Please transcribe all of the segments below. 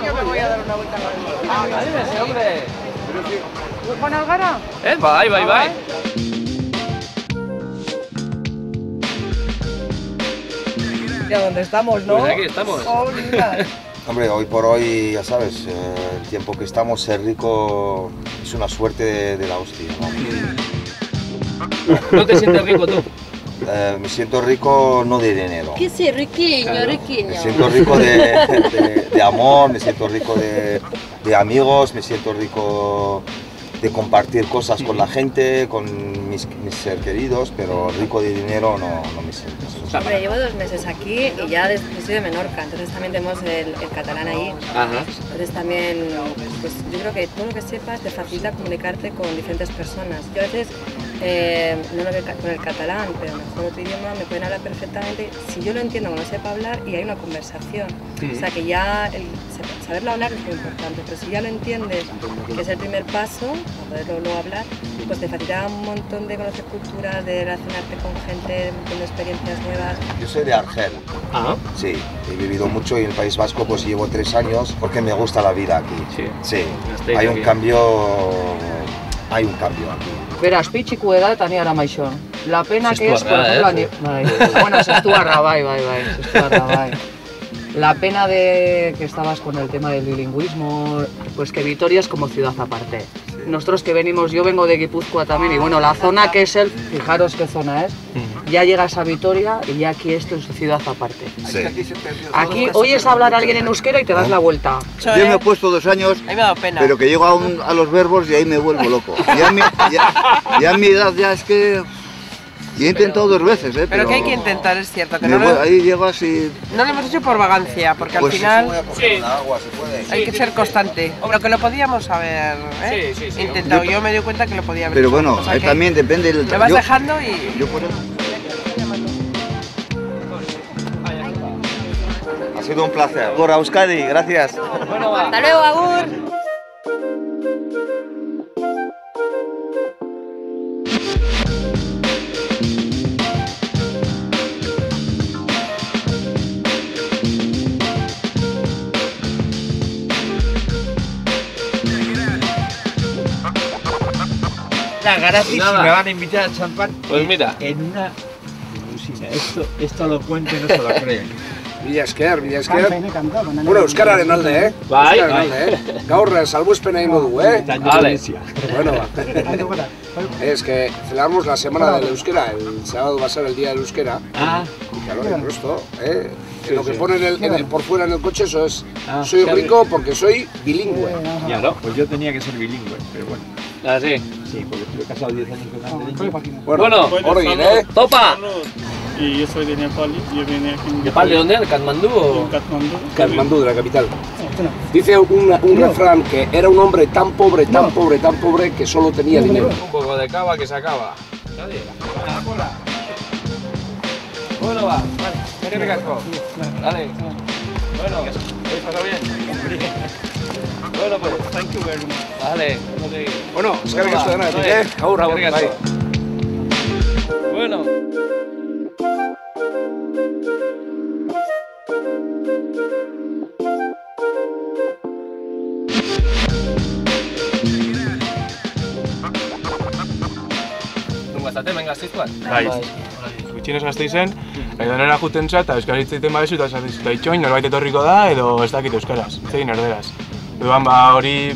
Yo me voy a dar una vuelta a la ¡Anímese, hombre! ¿Juan Algara? Bai, bai, bai. Ya dónde estamos, ¿no? Pues aquí estamos. Oh, mira. Hombre, hoy por hoy, ya sabes, el tiempo que estamos, ser rico es una suerte de la hostia, ¿no? ¿No te sientes rico tú? Me siento rico no de dinero. ¿Qué sí? Riquiño, Claro. riquiño. Me siento rico de amor, me siento rico de amigos, me siento rico de compartir cosas con la gente, con mis seres queridos, pero rico de dinero no me siento. Hombre, llevo 2 meses aquí y ya yo soy de Menorca, entonces también tenemos el catalán ahí. Ajá. Entonces también, pues yo creo que todo lo que sepas te facilita comunicarte con diferentes personas. Yo a veces, no lo veo con el catalán, pero mejor otro idioma, me pueden hablar perfectamente. Si yo lo entiendo, no sepa hablar y hay una conversación. O sea que ya saberlo hablar es muy importante, pero si ya lo entiendes, que es el primer paso, para poderlo luego hablar, pues te facilita un montón de conocer culturas, de relacionarte con gente, un montón de experiencias nuevas. Yo soy de Argel. Ah. Sí, he vivido mucho y en el País Vasco pues llevo 3 años porque me gusta la vida aquí. Sí. Sí, hay un cambio aquí. Beraz, pitxiku eta ni ara maixon. La pena que es, por Zestuarra, ejemplo, bueno, Zestuarra, bai, Zestuarra, bai. La pena de que estabas con el tema del bilingüismo, pues que Vitoria es como ciudad aparte. Sí. Nosotros que venimos, yo vengo de Guipúzcoa también, y bueno, la zona que es fijaros qué zona es, ya llegas a Vitoria y ya aquí esto es ciudad aparte. Sí. Aquí oyes hablar a alguien en euskera y te das la vuelta. Yo me he puesto 2 años, A mí me da pena. pero que llego a los verbos y ahí me vuelvo loco. Ya a mi edad ya es que... Y he intentado 2 veces, Pero que hay que intentar, es cierto, que ahí llegas y... no lo hemos hecho por vagancia, porque Pues al final Agua, se puede. hay que ser constante. Pero que lo podíamos haber Sí, intentado. Yo me di cuenta que lo podía haber Pero hecho. bueno, O sea ahí que también depende del... me vas dejando y... Yo por eso... Ha sido un placer. Por Euskadi, gracias. Hasta luego, Agur. La gratis si me van a invitar al champán. Pues mira. En una limusina. Esto lo cuento y no se lo creen. Mila esker. Bueno, euskararen alde, Bai, Euskararen alde, Gaur salbuespena egingo dugu, Vale. Bueno, es que celebramos la semana del euskera, el sábado va a ser el día del euskera. Y claro, el resto, lo que pone por fuera en el coche, eso es, soy rico porque soy bilingüe. Claro. Pues yo tenía que ser bilingüe, pero bueno. Ah, sí. Sí, porque estuve casado 10 años con Angelina. Bueno, Orgin, ¡Topa! Y yo soy de Nepal y yo vine aquí en ¿Nepal de dónde? ¿De Katmandú o...? Katmandú, de la capital. Dice un refrán que era un hombre tan pobre que solo tenía dinero. Un poco de cava que se acaba. Bueno, va. Vale. ¿Qué casco? Dale. Bueno, ¿habéis pasado bien? Bueno, pues. Thank you very much. Vale. Bueno, eskerrik asko denak, Agur, bai. Bueno. Bai, gutxienez Gasteizen, edonera juten za eta euskara hitz egiten badezu eta esaten zut itxoin norbait etorriko da edo ez dakit euskaraz, hitz egin erderaz. Orduan hori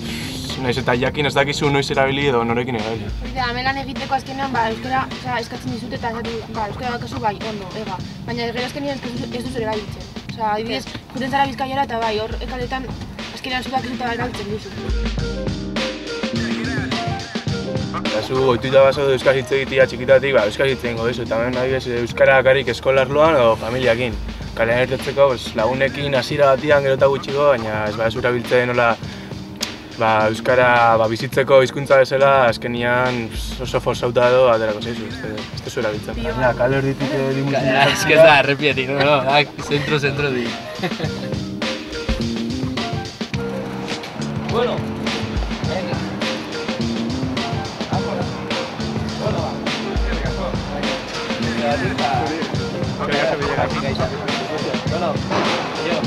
naiz eta jakin ez dakizu noiz erabili edo norekin erabili. Hemen lan egiteko azkenean euskara eskatzen dizut eta euskara bakazu bai, ondo, ega. Baina gero azkenean ez duzu erabiltzen. Adibidez, juten zara Bizkaiara eta bai, hor ekaletan azkenean zutak ez dut erabiltzen duzu. Zu ohituta baso euskara hitz egitea txikitatik, euskara hitz egingo duzu, eta hemen adibidez euskara bakarrik eskolarloan edo familiakin. Kalean irtetzeko lagunekin hasiera batian gero eta gutxiko, baina ez badezu erabiltzen nola euskara bizitzeko hizkuntza bezala azkenian oso forzauta edo aterako zaizu, ez tezu erabiltzen. Kale erditik limusina. Es que está, repietik, no, zentro di. Bueno. Venga. Bueno, yo.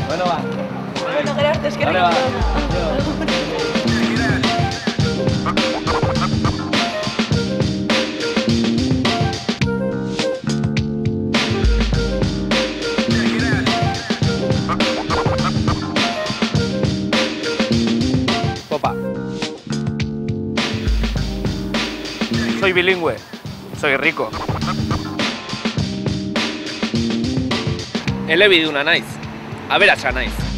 Bueno, va. Bueno, gracias, que Vale, va. Popa. Soy bilingüe. Soy rico. Elebiduna naiz. Aberatsa naiz.